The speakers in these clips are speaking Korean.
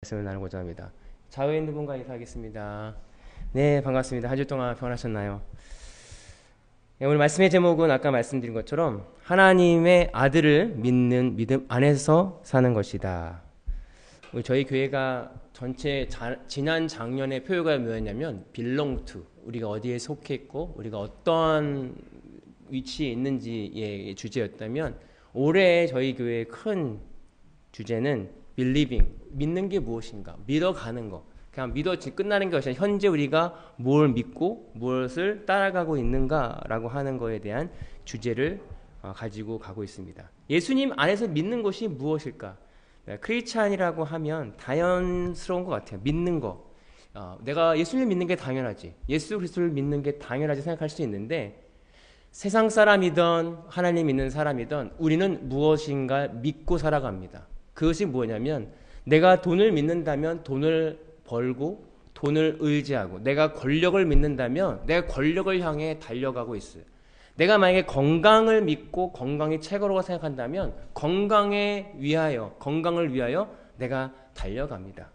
말씀을 나누고자 합니다. 좌우에 있는 분과 인사하겠습니다. 네, 반갑습니다. 한 주 동안 평안하셨나요? 네, 오늘 말씀의 제목은 아까 말씀드린 것처럼 하나님의 아들을 믿는 믿음 안에서 사는 것이다. 저희 교회가 전체 지난 작년의 표어가 뭐였냐면 belong to, 우리가 어디에 속했고 우리가 어떠한 위치에 있는지의 주제였다면, 올해 저희 교회의 큰 주제는 believing, 믿는 게 무엇인가, 믿어가는 거. 그냥 믿어 끝나는 것이 아니라 현재 우리가 뭘 믿고 무엇을 따라가고 있는가라고 하는 거에 대한 주제를 가지고 가고 있습니다. 예수님 안에서 믿는 것이 무엇일까? 크리스찬이라고 하면 당연스러운 것 같아요. 믿는 거. 내가 예수님을 믿는 게 당연하지, 예수 그리스도를 믿는 게 당연하지 생각할 수 있는데, 세상 사람이든 하나님 믿는 사람이든 우리는 무엇인가 믿고 살아갑니다. 그것이 뭐냐면, 내가 돈을 믿는다면 돈을 벌고 돈을 의지하고, 내가 권력을 믿는다면 내가 권력을 향해 달려가고 있어요. 내가 만약에 건강을 믿고 건강이 최고라고 생각한다면 건강을 위하여 내가 달려갑니다.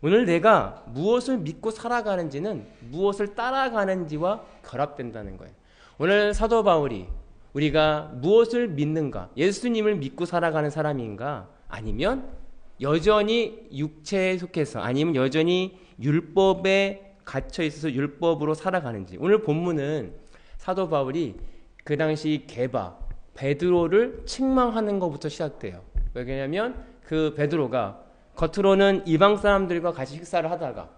오늘 내가 무엇을 믿고 살아가는지는 무엇을 따라가는지와 결합된다는 거예요. 오늘 사도 바울이 우리가 무엇을 믿는가, 예수님을 믿고 살아가는 사람인가, 아니면 여전히 육체에 속해서, 아니면 여전히 율법에 갇혀 있어서 율법으로 살아가는지. 오늘 본문은 사도 바울이 그 당시 베드로를 책망하는 것부터 시작돼요. 왜냐하면 그 베드로가 겉으로는 이방 사람들과 같이 식사를 하다가,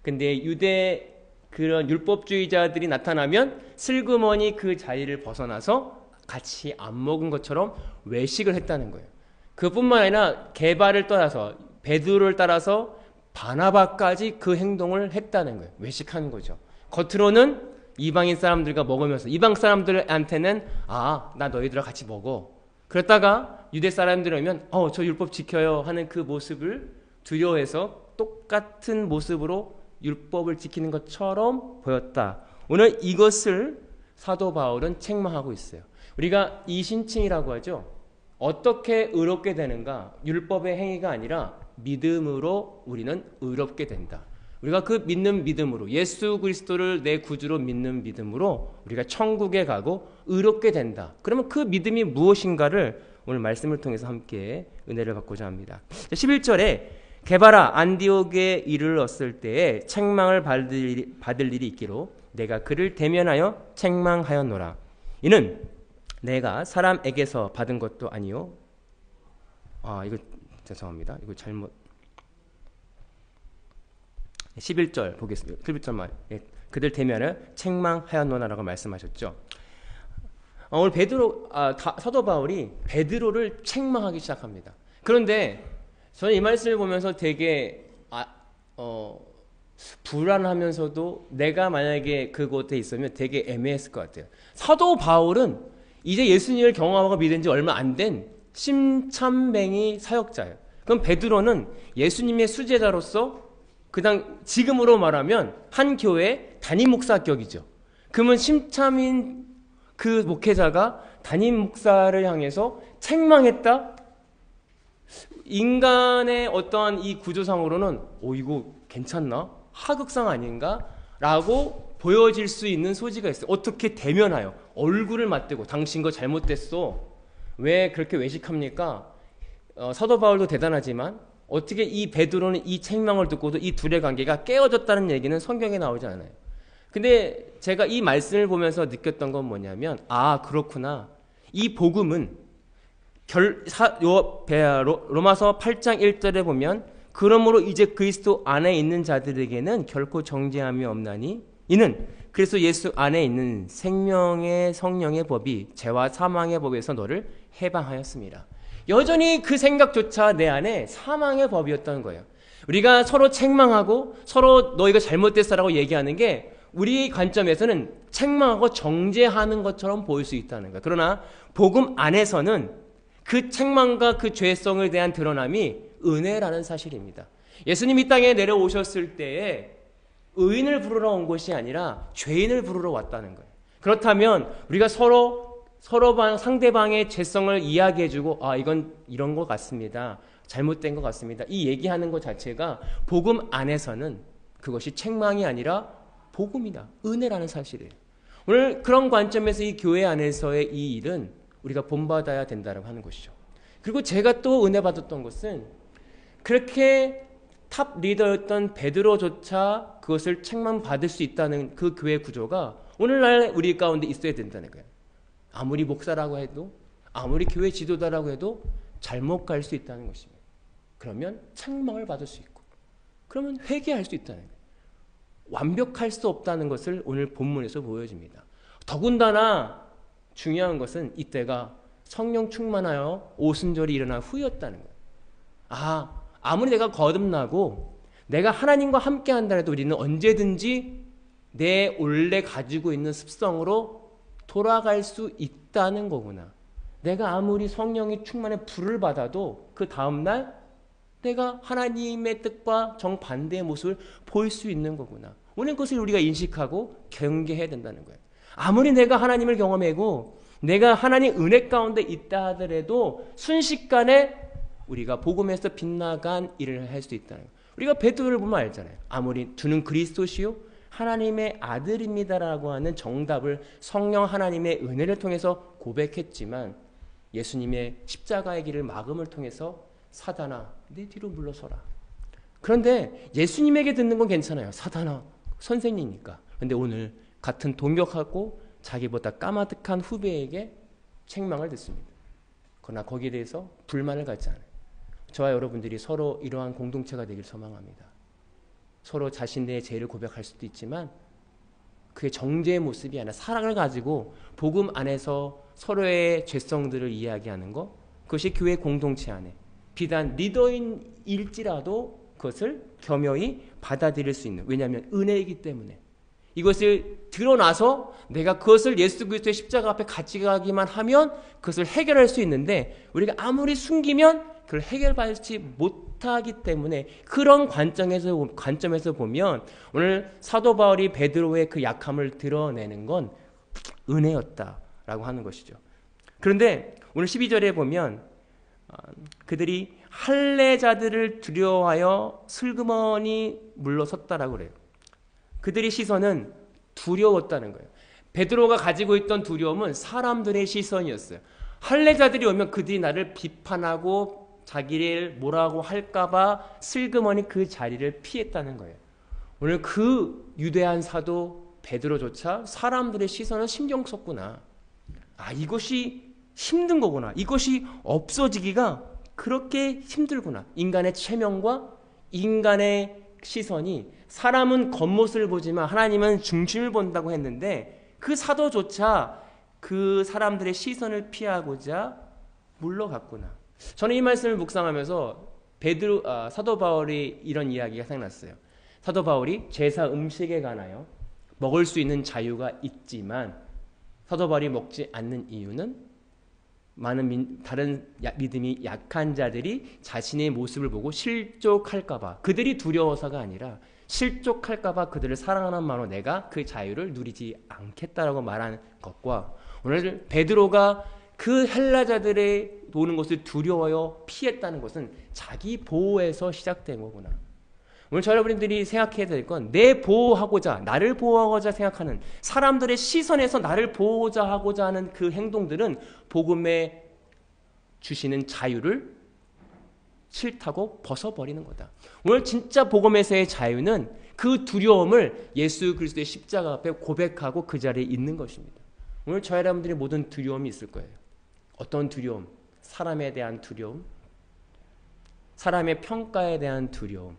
근데 유대 그런 율법주의자들이 나타나면 슬그머니 그 자리를 벗어나서 같이 안 먹은 것처럼 외식을 했다는 거예요. 그뿐만 아니라 게바를 떠나서, 베드로를 따라서 바나바까지 그 행동을 했다는 거예요. 외식하는 거죠. 겉으로는 이방인 사람들과 먹으면서 이방 사람들한테는 나 너희들과 같이 먹어. 그랬다가 유대 사람들이 오면 저 율법 지켜요 하는 그 모습을 두려워해서 똑같은 모습으로 율법을 지키는 것처럼 보였다. 오늘 이것을 사도 바울은 책망하고 있어요. 우리가 이신칭이라고 하죠. 어떻게 의롭게 되는가? 율법의 행위가 아니라 믿음으로 우리는 의롭게 된다. 우리가 그 믿는 믿음으로, 예수 그리스도를 내 구주로 믿는 믿음으로 우리가 천국에 가고 의롭게 된다. 그러면 그 믿음이 무엇인가를 오늘 말씀을 통해서 함께 은혜를 받고자 합니다. 11절에 게바라 안디옥에 이르렀을 때에 책망을 받을 일이 있기로 내가 그를 대면하여 책망하였노라. 이는 내가 사람에게서 받은 것도 아니요. 이거 죄송합니다. 이거 잘못. 11절 보겠습니다. 11절만. 그들 대면을 책망하였노라라고 말씀하셨죠. 오늘 사도 바울이 베드로를 책망하기 시작합니다. 그런데 저는 이 말씀을 보면서 되게 불안하면서도 내가 만약에 그곳에 있으면 되게 애매했을 것 같아요. 사도 바울은 이제 예수님을 경험하고 믿은 지 얼마 안 된 심찬맹이 사역자예요. 그럼 베드로는 예수님의 수제자로서 지금으로 말하면 한 교회 담임 목사격이죠. 그러면 심참인 그 목회자가 담임 목사를 향해서 책망했다? 인간의 어떠한 이 구조상으로는 이거 괜찮나? 하극상 아닌가? 라고 보여질 수 있는 소지가 있어요. 어떻게 대면하여 얼굴을 맞대고 당신 거 잘못됐어, 왜 그렇게 외식합니까? 사도 바울도 대단하지만 어떻게 이 베드로는 이 책망을 듣고도 이 둘의 관계가 깨어졌다는 얘기는 성경에 나오지 않아요. 근데 제가 이 말씀을 보면서 느꼈던 건 뭐냐면, 그렇구나. 이 복음은 로마서 8장 1절에 보면 그러므로 이제 그리스도 안에 있는 자들에게는 결코 정죄함이 없나니 이는 그리스도 예수 안에 있는 생명의 성령의 법이 죄와 사망의 법에서 너를 해방하였습니다. 여전히 그 생각조차 내 안에 사망의 법이었던 거예요. 우리가 서로 책망하고 서로 너희가 잘못됐어라고 얘기하는 게 우리 관점에서는 책망하고 정죄하는 것처럼 보일 수 있다는 거예요. 그러나 복음 안에서는 그 책망과 그 죄성에 대한 드러남이 은혜라는 사실입니다. 예수님이 이 땅에 내려오셨을 때에 의인을 부르러 온 것이 아니라 죄인을 부르러 왔다는 거예요. 그렇다면 우리가 상대방의 죄성을 이야기해주고 이건 이런 것 같습니다, 잘못된 것 같습니다. 이 얘기하는 것 자체가 복음 안에서는 그것이 책망이 아니라 복음이다. 은혜라는 사실이에요. 오늘 그런 관점에서 이 교회 안에서의 이 일은 우리가 본받아야 된다고 하는 것이죠. 그리고 제가 또 은혜 받았던 것은 그렇게 탑 리더였던 베드로조차 그것을 책망받을 수 있다는 그 교회 구조가 오늘날 우리 가운데 있어야 된다는 거예요. 아무리 목사라고 해도 아무리 교회 지도자라고 해도 잘못 갈 수 있다는 것입니다. 그러면 책망을 받을 수 있고 그러면 회개할 수 있다는 거예요. 완벽할 수 없다는 것을 오늘 본문에서 보여줍니다. 더군다나 중요한 것은 이때가 성령 충만하여 오순절이 일어난 후였다는 거예요. 아무리 내가 거듭나고 내가 하나님과 함께 한다 해도 우리는 언제든지 내 원래 가지고 있는 습성으로 돌아갈 수 있다는 거구나. 내가 아무리 성령이 충만해 불을 받아도 그 다음날 내가 하나님의 뜻과 정반대의 모습을 보일 수 있는 거구나. 오늘 그것을 우리가 인식하고 경계해야 된다는 거예요. 아무리 내가 하나님을 경험하고 내가 하나님 은혜 가운데 있다 하더라도 순식간에 우리가 복음에서 빗나간 일을 할 수 있다는 거예요. 우리가 베드로를 보면 알잖아요. 아무리 주는 그리스도시요 하나님의 아들입니다라고 하는 정답을 성령 하나님의 은혜를 통해서 고백했지만 예수님의 십자가의 길을 막음을 통해서 사단아 내 뒤로 물러서라. 그런데 예수님에게 듣는 건 괜찮아요. 사단아 선생님이니까. 그런데 오늘 같은 동역하고 자기보다 까마득한 후배에게 책망을 듣습니다. 그러나 거기에 대해서 불만을 갖지 않아요. 저와 여러분들이 서로 이러한 공동체가 되길 소망합니다. 서로 자신의 죄를 고백할 수도 있지만 그게 정죄의 모습이 아니라 사랑을 가지고 복음 안에서 서로의 죄성들을 이야기하는 것, 그것이 교회 공동체 안에 비단 리더인일지라도 그것을 겸허히 받아들일 수 있는, 왜냐하면 은혜이기 때문에 이것을 드러나서 내가 그것을 예수 그리스도의 십자가 앞에 같이 가기만 하면 그것을 해결할 수 있는데 우리가 아무리 숨기면 그걸 해결받지 못하기 때문에 그런 관점에서 보면 오늘 사도 바울이 베드로의 그 약함을 드러내는 건 은혜였다라고 하는 것이죠. 그런데 오늘 12절에 보면 그들이 할례자들을 두려워하여 슬그머니 물러섰다라고 그래요. 그들의 시선은 두려웠다는 거예요. 베드로가 가지고 있던 두려움은 사람들의 시선이었어요. 할례자들이 오면 그들이 나를 비판하고 자기를 뭐라고 할까봐 슬그머니 그 자리를 피했다는 거예요. 오늘 그 유대한 사도 베드로조차 사람들의 시선은 신경 썼구나. 이것이 힘든 거구나. 이것이 없어지기가 그렇게 힘들구나. 인간의 체면과 인간의 시선이 사람은 겉모습을 보지만 하나님은 중심을 본다고 했는데 그 사도조차 그 사람들의 시선을 피하고자 물러갔구나. 저는 이 말씀을 묵상하면서 사도 바울이 이런 이야기가 생각났어요. 사도 바울이 제사 음식에 관하여 먹을 수 있는 자유가 있지만 사도 바울이 먹지 않는 이유는 많은 다른 믿음이 약한 자들이 자신의 모습을 보고 실족할까봐, 그들이 두려워서가 아니라 실족할까봐 그들을 사랑하는 마음으로 내가 그 자유를 누리지 않겠다라고 말한 것과 오늘 베드로가 그 헬라자들의 도는 것을 두려워요 피했다는 것은 자기 보호에서 시작된 거구나. 오늘 저 여러분들이 생각해야 될 건 내 보호하고자, 나를 보호하고자 생각하는 사람들의 시선에서 나를 보호하고자 하는 그 행동들은 복음에 주시는 자유를 싫다고 벗어버리는 거다. 오늘 진짜 복음에서의 자유는 그 두려움을 예수 그리스도의 십자가 앞에 고백하고 그 자리에 있는 것입니다. 오늘 저 여러분들의 모든 두려움이 있을 거예요. 어떤 두려움? 사람에 대한 두려움, 사람의 평가에 대한 두려움,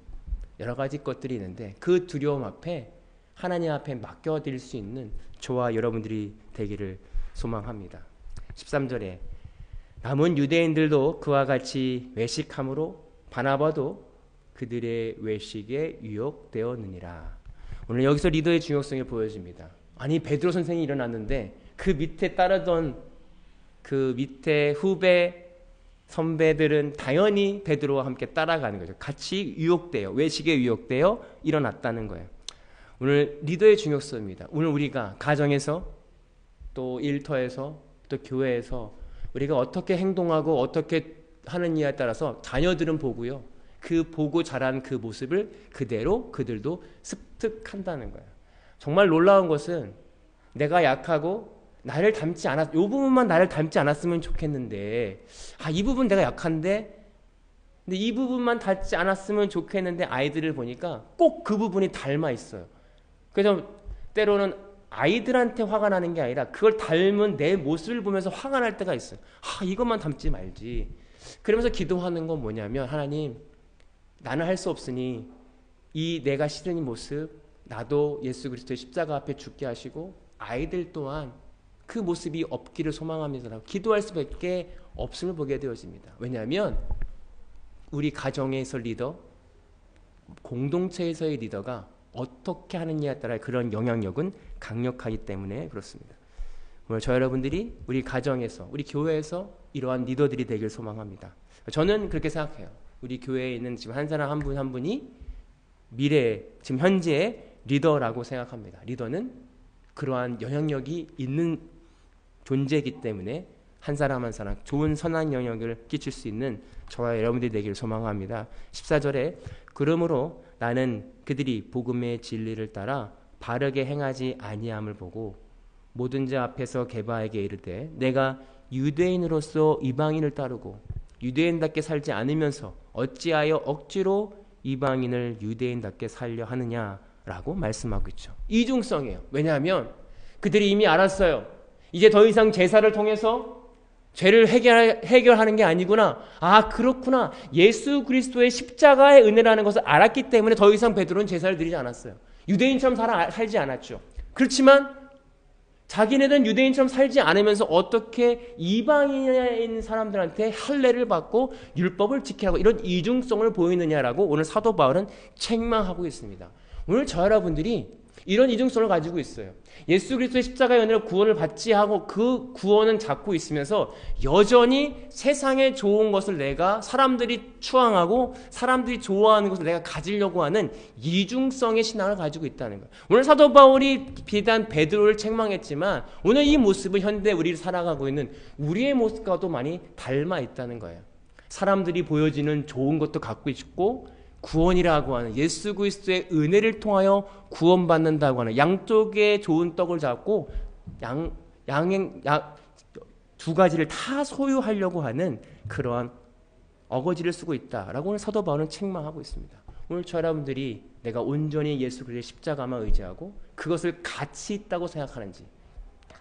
여러 가지 것들이 있는데 그 두려움 앞에 하나님 앞에 맡겨드릴 수 있는 저와 여러분들이 되기를 소망합니다. 13절에 남은 유대인들도 그와 같이 외식함으로 바나바도 그들의 외식에 유혹되었느니라. 오늘 여기서 리더의 중요성을 보여줍니다. 아니 베드로 선생이 일어났는데 그 밑에 따르던 그 밑에 후배 선배들은 당연히 베드로와 함께 따라가는 거죠. 같이 유혹되어 외식에 유혹되어 일어났다는 거예요. 오늘 리더의 중요성입니다. 오늘 우리가 가정에서 또 일터에서 또 교회에서 우리가 어떻게 행동하고 어떻게 하느냐에 따라서 자녀들은 보고요. 그 보고 자란 그 모습을 그대로 그들도 습득한다는 거예요. 정말 놀라운 것은 내가 약하고 나를 닮지 않았, 이 부분만 나를 닮지 않았으면 좋겠는데, 이 부분 내가 약한데, 근데 이 부분만 닮지 않았으면 좋겠는데 아이들을 보니까 꼭 그 부분이 닮아 있어요. 그래서 때로는 아이들한테 화가 나는 게 아니라 그걸 닮은 내 모습을 보면서 화가 날 때가 있어요. 이것만 닮지 말지. 그러면서 기도하는 건 뭐냐면, 하나님, 나는 할 수 없으니 이 내가 싫은 이 모습, 나도 예수 그리스도의 십자가 앞에 죽게 하시고 아이들 또한 그 모습이 없기를 소망합니다라고 기도할 수밖에 없음을 보게 되어집니다. 왜냐하면 우리 가정에서 리더, 공동체에서의 리더가 어떻게 하느냐에 따라 그런 영향력은 강력하기 때문에 그렇습니다. 오늘 저 여러분들이 우리 가정에서, 우리 교회에서 이러한 리더들이 되길 소망합니다. 저는 그렇게 생각해요. 우리 교회에 있는 지금 한 사람 한 분 한 분이 미래, 지금 현재의 리더라고 생각합니다. 리더는 그러한 영향력이 있는 존재이기 때문에 한 사람 한 사람 좋은 선한 영향을 끼칠 수 있는 저와 여러분들이 되기를 소망합니다. 14절에 그러므로 나는 그들이 복음의 진리를 따라 바르게 행하지 아니함을 보고 모든 자 앞에서 게바에게 이르되 내가 유대인으로서 이방인을 따르고 유대인답게 살지 않으면서 어찌하여 억지로 이방인을 유대인답게 살려 하느냐라고 말씀하고 있죠. 이중성이에요. 왜냐하면 그들이 이미 알았어요. 이제 더 이상 제사를 통해서 죄를 해결하는 게 아니구나. 그렇구나. 예수 그리스도의 십자가의 은혜라는 것을 알았기 때문에 더 이상 베드로는 제사를 드리지 않았어요. 유대인처럼 살지 않았죠. 그렇지만 자기네들은 유대인처럼 살지 않으면서 어떻게 이방인인 사람들한테 할례를 받고 율법을 지키라고 이런 이중성을 보이느냐라고 오늘 사도 바울은 책망하고 있습니다. 오늘 저 여러분들이 이런 이중성을 가지고 있어요. 예수 그리스도의 십자가의 은혜로 구원을 받지 하고 그 구원은 잡고 있으면서 여전히 세상에 좋은 것을 내가 사람들이 추앙하고 사람들이 좋아하는 것을 내가 가지려고 하는 이중성의 신앙을 가지고 있다는 거예요. 오늘 사도 바울이 비단 베드로를 책망했지만 오늘 이 모습은 현대 우리를 살아가고 있는 우리의 모습과도 많이 닮아 있다는 거예요. 사람들이 보여지는 좋은 것도 갖고 있고 구원이라고 하는 예수 그리스도의 은혜를 통하여 구원받는다고 하는 양쪽의 좋은 떡을 잡고 두 가지를 다 소유하려고 하는 그러한 어거지를 쓰고 있다라고 오늘 사도 바울은 책망하고 있습니다. 오늘 저 여러분들이 내가 온전히 예수 그리스도의 십자가만 의지하고 그것을 가치 있다고 생각하는지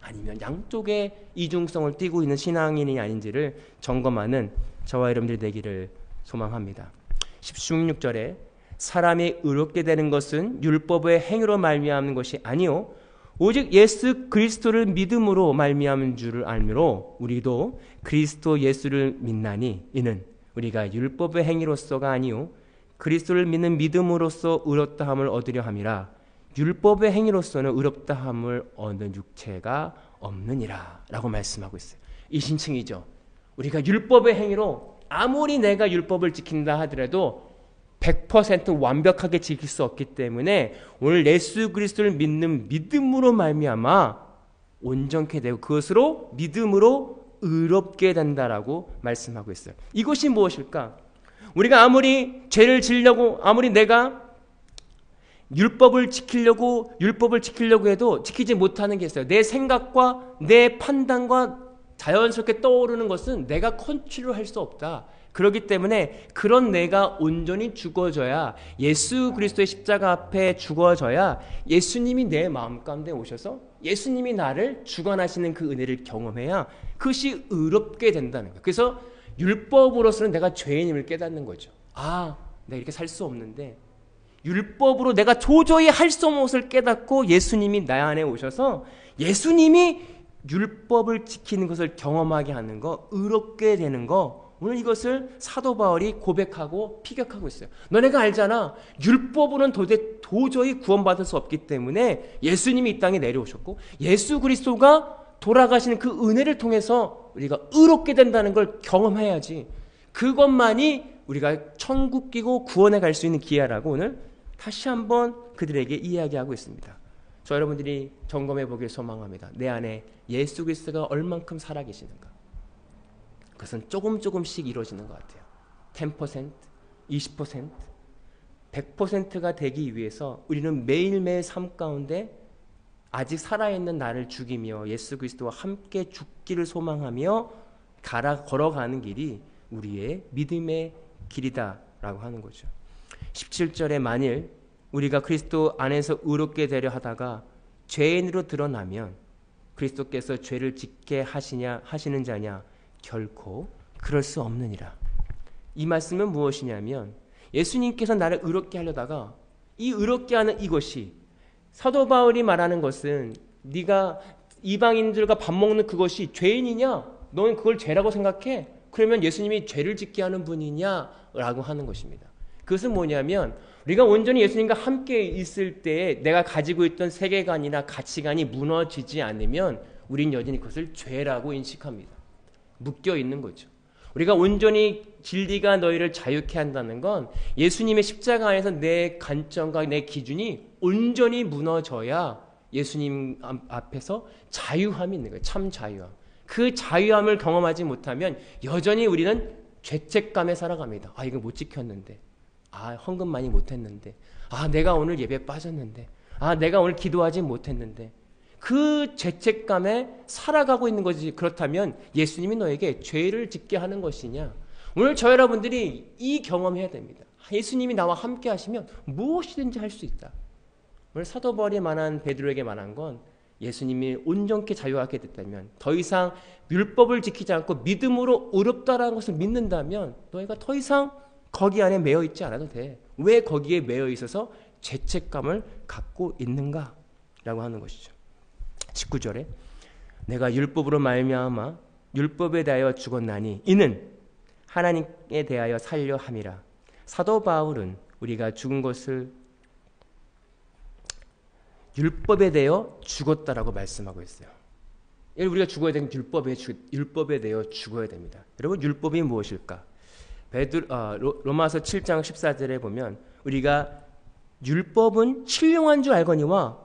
아니면 양쪽의 이중성을 띠고 있는 신앙인이 아닌지를 점검하는 저와 여러분들이 되기를 소망합니다. 16절에 사람이 의롭게 되는 것은 율법의 행위로 말미암는 것이 아니요 오직 예수 그리스도를 믿음으로 말미암은 줄을 알므로 우리도 그리스도 예수를 믿나니 이는 우리가 율법의 행위로서가 아니요 그리스도를 믿는 믿음으로써 의롭다함을 얻으려 함이라 율법의 행위로서는 의롭다함을 얻는 육체가 없느니라 라고 말씀하고 있어요. 이 신칭이죠. 우리가 율법의 행위로 아무리 내가 율법을 지킨다 하더라도 100% 완벽하게 지킬 수 없기 때문에 오늘 예수 그리스도를 믿는 믿음으로 말미암아 온전케 되고 그것으로 믿음으로 의롭게 된다라고 말씀하고 있어요. 이것이 무엇일까? 우리가 아무리 죄를 지으려고 아무리 내가 율법을 지키려고 해도 지키지 못하는 게 있어요. 내 생각과 내 판단과 자연스럽게 떠오르는 것은 내가 컨트롤할 수 없다. 그렇기 때문에 그런 내가 온전히 죽어져야 예수 그리스도의 십자가 앞에 죽어져야 예수님이 내 마음 가운데 오셔서 예수님이 나를 주관하시는 그 은혜를 경험해야 그것이 의롭게 된다는 거예요. 그래서 율법으로서는 내가 죄인임을 깨닫는 거죠. 내가 이렇게 살 수 없는데 율법으로 내가 도저히 할 수 없는 것을 깨닫고 예수님이 나 안에 오셔서 예수님이 율법을 지키는 것을 경험하게 하는 거, 의롭게 되는 거, 오늘 이것을 사도 바울이 고백하고 피격하고 있어요. 너네가 알잖아. 율법으로는 도저히 구원받을 수 없기 때문에 예수님이 이 땅에 내려오셨고 예수 그리스도가 돌아가시는 그 은혜를 통해서 우리가 의롭게 된다는 걸 경험해야지. 그것만이 우리가 천국 끼고 구원에 갈 수 있는 기회라고 오늘 다시 한번 그들에게 이야기하고 있습니다. 저 여러분들이 점검해 보길 소망합니다. 내 안에 예수 그리스도가 얼만큼 살아계시는가. 그것은 조금씩 이루어지는 것 같아요. 10%, 20%, 100%가 되기 위해서 우리는 매일매일 삶 가운데 아직 살아있는 나를 죽이며 예수 그리스도와 함께 죽기를 소망하며 걸어가는 길이 우리의 믿음의 길이다라고 하는 거죠. 17절에 만일 우리가 그리스도 안에서 의롭게 되려 하다가 죄인으로 드러나면 그리스도께서 죄를 짓게 하시는 자냐? 결코 그럴 수 없느니라. 이 말씀은 무엇이냐면 예수님께서 나를 의롭게 하려다가 이 의롭게 하는 이것이 사도 바울이 말하는 것은 네가 이방인들과 밥 먹는 그것이 죄인이냐? 너는 그걸 죄라고 생각해? 그러면 예수님이 죄를 짓게 하는 분이냐라고 하는 것입니다. 그것은 뭐냐면 우리가 온전히 예수님과 함께 있을 때 내가 가지고 있던 세계관이나 가치관이 무너지지 않으면 우린 여전히 그것을 죄라고 인식합니다. 묶여 있는 거죠. 우리가 온전히 진리가 너희를 자유케 한다는 건 예수님의 십자가 안에서 내 관점과 내 기준이 온전히 무너져야 예수님 앞에서 자유함이 있는 거예요. 참 자유함. 그 자유함을 경험하지 못하면 여전히 우리는 죄책감에 살아갑니다. 아, 이거 못 지켰는데. 아, 헌금 많이 못했는데. 아, 내가 오늘 예배 빠졌는데. 아, 내가 오늘 기도하지 못했는데. 그 죄책감에 살아가고 있는 거지. 그렇다면 예수님이 너에게 죄를 짓게 하는 것이냐? 오늘 저 여러분들이 이 경험해야 됩니다. 예수님이 나와 함께 하시면 무엇이든지 할 수 있다. 오늘 사도 바울이 말한 베드로에게 말한 건 예수님이 온전케 자유하게 됐다면 더 이상 율법을 지키지 않고 믿음으로 의롭다라는 것을 믿는다면 너희가 더 이상 거기 안에 매여 있지 않아도 돼. 왜 거기에 매여 있어서 죄책감을 갖고 있는가? 라고 하는 것이죠. 19절에 내가 율법으로 말미암아 율법에 대하여 죽었나니 이는 하나님께 대하여 살려 함이라. 사도 바울은 우리가 죽은 것을 율법에 대하여 죽었다라고 말씀하고 있어요. 우리가 죽어야 되는 율법에 대하여 죽어야 됩니다. 여러분, 율법이 무엇일까? 로마서 7장 14절에 보면 우리가 율법은 신령한 줄 알거니와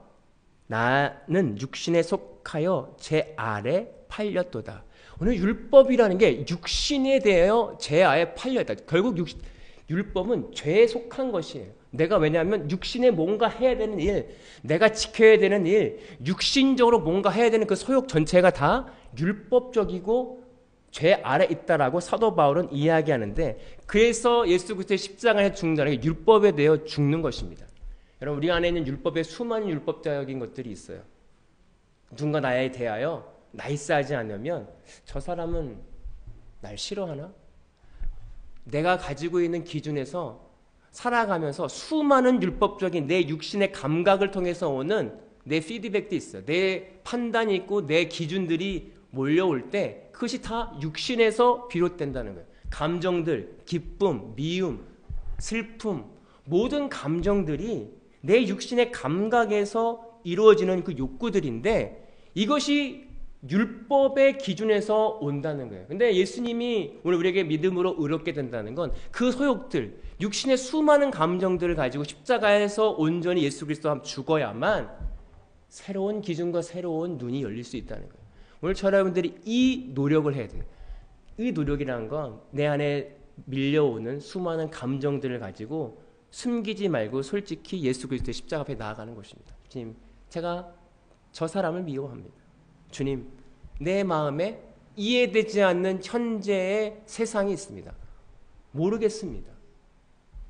나는 육신에 속하여 제 아래 팔렸도다. 오늘 율법이라는 게 육신에 대하여 제 아래 팔렸다. 결국 율법은 죄에 속한 것이에요. 내가 왜냐하면 육신에 뭔가 해야 되는 일, 내가 지켜야 되는 일, 육신적으로 뭔가 해야 되는 그 소욕 전체가 다 율법적이고 죄 아래 있다라고 사도 바울은 이야기하는데, 그래서 예수 그리스도의 십자가에 죽는다는 게 율법에 대해 죽는 것입니다. 여러분, 우리 안에 있는 율법에 수많은 율법적인 것들이 있어요. 누군가 나에 대하여 나이스하지 않으면 저 사람은 날 싫어하나? 내가 가지고 있는 기준에서 살아가면서 수많은 율법적인 내 육신의 감각을 통해서 오는 내 피드백도 있어요. 내 판단이 있고 내 기준들이 몰려올 때 그것이 다 육신에서 비롯된다는 거예요. 감정들, 기쁨, 미움, 슬픔, 모든 감정들이 내 육신의 감각에서 이루어지는 그 욕구들인데 이것이 율법의 기준에서 온다는 거예요. 근데 예수님이 오늘 우리에게 믿음으로 의롭게 된다는 건 그 소욕들, 육신의 수많은 감정들을 가지고 십자가에서 온전히 예수 그리스도와 죽어야만 새로운 기준과 새로운 눈이 열릴 수 있다는 거예요. 오늘 저 여러분들이 이 노력을 해야 돼요. 이 노력이라는 건 내 안에 밀려오는 수많은 감정들을 가지고 숨기지 말고 솔직히 예수 그리스도의 십자가 앞에 나아가는 것입니다. 주님, 제가 저 사람을 미워합니다. 주님, 내 마음에 이해되지 않는 현재의 세상이 있습니다. 모르겠습니다.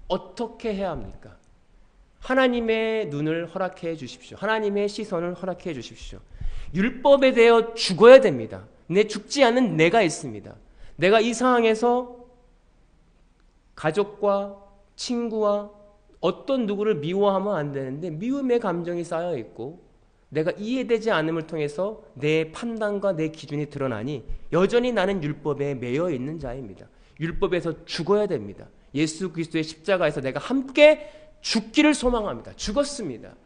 어떻게 해야 합니까? 하나님의 눈을 허락해 주십시오. 하나님의 시선을 허락해 주십시오. 율법에 대해 죽어야 됩니다. 죽지 않는 내가 있습니다. 내가 이 상황에서 가족과 친구와 어떤 누구를 미워하면 안 되는데 미움의 감정이 쌓여 있고 내가 이해되지 않음을 통해서 내 판단과 내 기준이 드러나니 여전히 나는 율법에 매여 있는 자입니다. 율법에서 죽어야 됩니다. 예수 그리스도의 십자가에서 내가 함께 죽기를 소망합니다. 죽었습니다.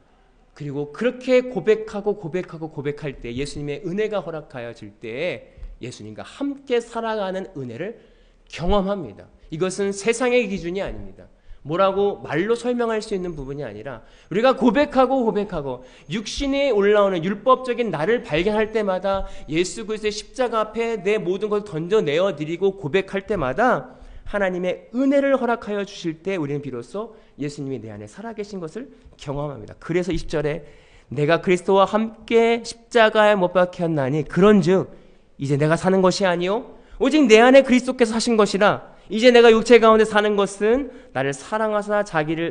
그리고 그렇게 고백할 때 예수님의 은혜가 허락하여질 때에 예수님과 함께 살아가는 은혜를 경험합니다. 이것은 세상의 기준이 아닙니다. 뭐라고 말로 설명할 수 있는 부분이 아니라 우리가 고백하고 육신에 올라오는 율법적인 나를 발견할 때마다 예수 그리스도의 십자가 앞에 내 모든 것을 던져내어 드리고 고백할 때마다 하나님의 은혜를 허락하여 주실 때 우리는 비로소 예수님이 내 안에 살아계신 것을 경험합니다. 그래서 20절에 내가 그리스도와 함께 십자가에 못 박혔나니 그런즉 이제 내가 사는 것이 아니요 오직 내 안에 그리스도께서 사신 것이라. 이제 내가 육체 가운데 사는 것은 나를 사랑하사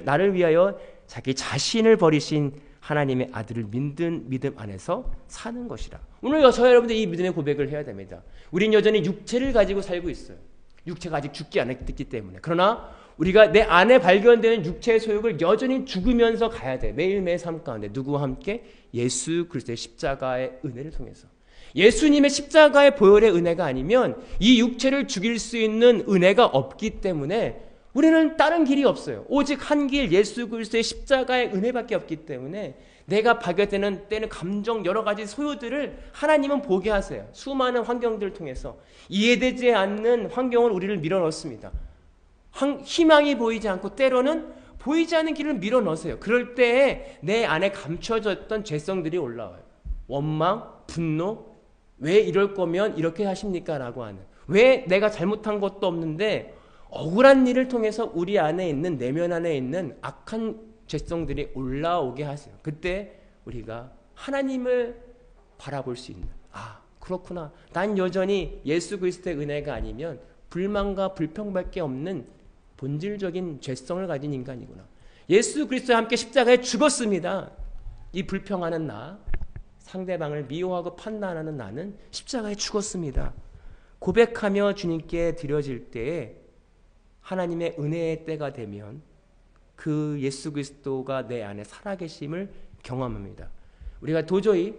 나를 위하여 자기 자신을 버리신 하나님의 아들을 믿는 믿음 안에서 사는 것이라. 오늘 저와 여러분들 이 믿음의 고백을 해야 됩니다. 우린 여전히 육체를 가지고 살고 있어요. 육체가 아직 죽지 않았기 때문에. 그러나 우리가 내 안에 발견되는 육체의 소욕을 여전히 죽으면서 가야 돼. 매일매일 삶 가운데 누구와 함께? 예수 그리스도의 십자가의 은혜를 통해서. 예수님의 십자가의 보혈의 은혜가 아니면 이 육체를 죽일 수 있는 은혜가 없기 때문에 우리는 다른 길이 없어요. 오직 한 길 예수 그리스도의 십자가의 은혜밖에 없기 때문에 내가 발견되는 때는 감정 여러 가지 소요들을 하나님은 보게 하세요. 수많은 환경들을 통해서 이해되지 않는 환경을 우리를 밀어넣습니다. 희망이 보이지 않고 때로는 보이지 않는 길을 밀어넣으세요. 그럴 때에 내 안에 감춰졌던 죄성들이 올라와요. 원망, 분노, 왜 이럴 거면 이렇게 하십니까? 라고 하는. 왜 내가 잘못한 것도 없는데 억울한 일을 통해서 우리 안에 있는 내면 안에 있는 악한 죄성들이 올라오게 하세요. 그때 우리가 하나님을 바라볼 수 있는 그렇구나. 난 여전히 예수 그리스도의 은혜가 아니면 불만과 불평밖에 없는 본질적인 죄성을 가진 인간이구나. 예수 그리스도와 함께 십자가에 죽었습니다. 이 불평하는 나, 상대방을 미워하고 판단하는 나는 십자가에 죽었습니다. 고백하며 주님께 드려질 때에 하나님의 은혜의 때가 되면 그 예수 그리스도가 내 안에 살아계심을 경험합니다. 우리가 도저히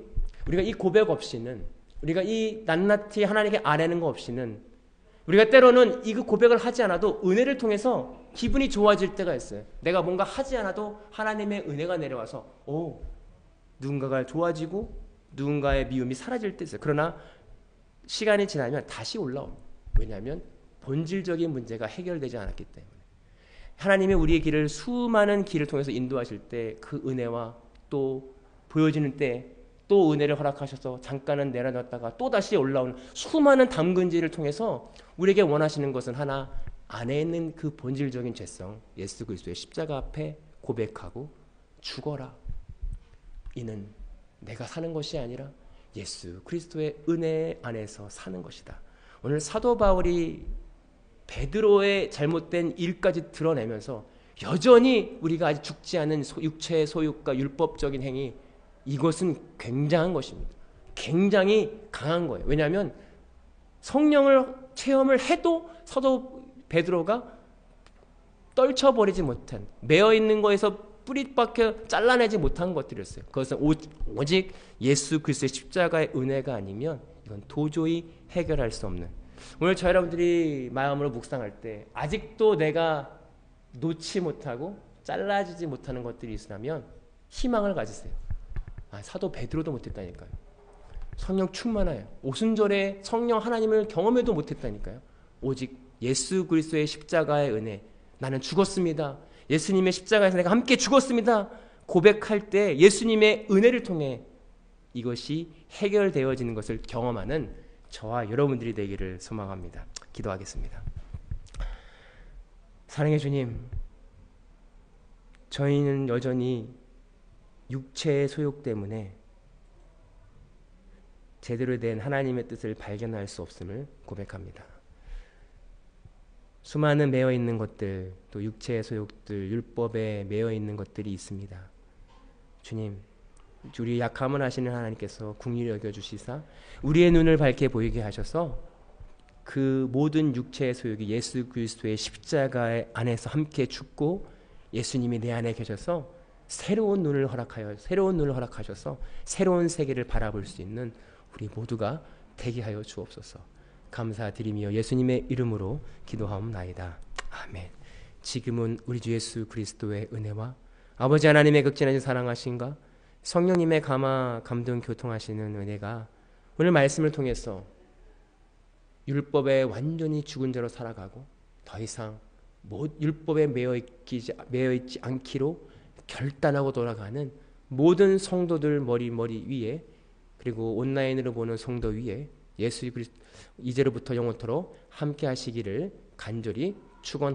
우리가 이 고백 없이는 우리가 이 낱낱이 하나님께 아뢰는 거 없이는 우리가 때로는 이 고백을 하지 않아도 은혜를 통해서 기분이 좋아질 때가 있어요. 내가 뭔가 하지 않아도 하나님의 은혜가 내려와서 누군가가 좋아지고 누군가의 미움이 사라질 때 있어요. 그러나 시간이 지나면 다시 올라옵니다. 왜냐하면 본질적인 문제가 해결되지 않았기 때문에. 하나님이 우리의 길을 수많은 길을 통해서 인도하실 때 그 은혜와 또 보여지는 때 또 은혜를 허락하셔서 잠깐은 내려놨다가 또 다시 올라오는 수많은 담근질을 통해서 우리에게 원하시는 것은 하나, 안에 있는 그 본질적인 죄성 예수 그리스도의 십자가 앞에 고백하고 죽어라. 이는 내가 사는 것이 아니라 예수 그리스도의 은혜 안에서 사는 것이다. 오늘 사도 바울이 베드로의 잘못된 일까지 드러내면서 여전히 우리가 아직 죽지 않은 육체의 소욕과 율법적인 행위, 이것은 굉장한 것입니다. 굉장히 강한 거예요. 왜냐하면 성령을 체험을 해도 사도 베드로가 떨쳐버리지 못한, 매어있는 거에서 뿌리밖에 잘라내지 못한 것들이었어요. 그것은 오직 예수 그리스도의 십자가의 은혜가 아니면 이건 도저히 해결할 수 없는. 오늘 저 여러분들이 마음으로 묵상할 때 아직도 내가 놓지 못하고 잘라지지 못하는 것들이 있으면 희망을 가지세요. 사도 베드로도 못했다니까요. 성령 충만하여 오순절에 성령 하나님을 경험해도 못했다니까요. 오직 예수 그리스도의 십자가의 은혜, 나는 죽었습니다. 예수님의 십자가에서 내가 함께 죽었습니다. 고백할 때 예수님의 은혜를 통해 이것이 해결되어지는 것을 경험하는 저와 여러분들이 되기를 소망합니다. 기도하겠습니다. 사랑의 주님, 저희는 여전히 육체의 소욕 때문에 제대로 된 하나님의 뜻을 발견할 수 없음을 고백합니다. 수많은 매어있는 것들, 또 육체의 소욕들, 율법에 매어있는 것들이 있습니다. 주님, 우리 약함을 아시는 하나님께서 긍휼히 여겨주시사 우리의 눈을 밝게 보이게 하셔서 그 모든 육체의 소욕이 예수 그리스도의 십자가의 안에서 함께 죽고 예수님이 내 안에 계셔서 새로운 눈을 허락하셔서 새로운 세계를 바라볼 수 있는 우리 모두가 되게 하여 주옵소서. 감사드리며 예수님의 이름으로 기도하옵나이다. 아멘. 지금은 우리 주 예수 그리스도의 은혜와 아버지 하나님의 극진하신 사랑하심과 성령님의 감동 교통하시는 은혜가 오늘 말씀을 통해서 율법에 완전히 죽은 자로 살아가고 더 이상 율법에 매여 있지 않기로 결단하고 돌아가는 모든 성도들 머리 위에, 그리고 온라인으로 보는 성도 위에 예수 그리스도 이제로부터 영원토록 함께 하시기를 간절히 축원합니다.